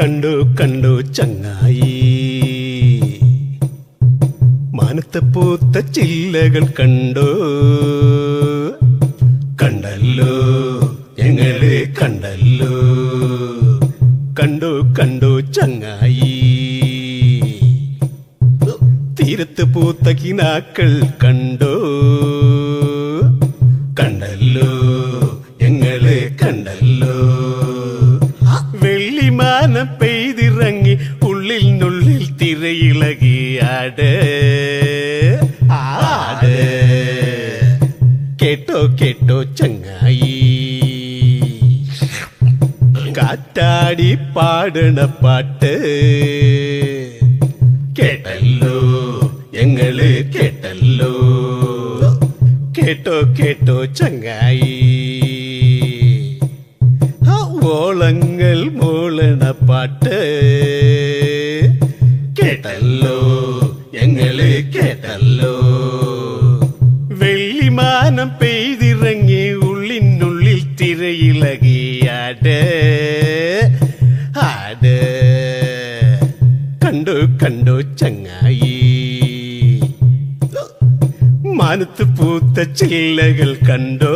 കണ്ടു കണ്ടു ചങ്ങായി മാനത്തെ പൂത്ത ചില്ലകൾ കണ്ടോ കണ്ടല്ലോ ഞങ്ങളെ കണ്ടല്ലോ കണ്ടു കണ്ടു ചങ്ങായി തീരത്ത് പൂത്ത കിനാക്കൾ കണ്ടോ കണ്ടല്ലോ ഞങ്ങളെ കണ്ടല്ലോ വെള്ളിമാനം പെയ്തിറങ്ങി ഉള്ളിൽ നുള്ളിൽ തിരയിളകി ആട് ആട് കേട്ടോ കേട്ടോ ചങ്ങായി കാറ്റാടി പാടണ പാട്ട് കേട്ടല്ലോ ഞങ്ങള് കേട്ടല്ലോ കേട്ടോ കേട്ടോ ചങ്ങായി ഓളങ്ങൾ മൂളണ പാട്ട് കേട്ടല്ലോ ഞങ്ങള് കേട്ടല്ലോ വെള്ളിമാനം പെയ്തിറങ്ങി ഉള്ളിനുള്ളിൽ തിരയിളകിയാട് ആട് കണ്ടു കണ്ടു ചങ്ങായി മാനത്ത് പൂത്ത ചില്ലകൾ കണ്ടോ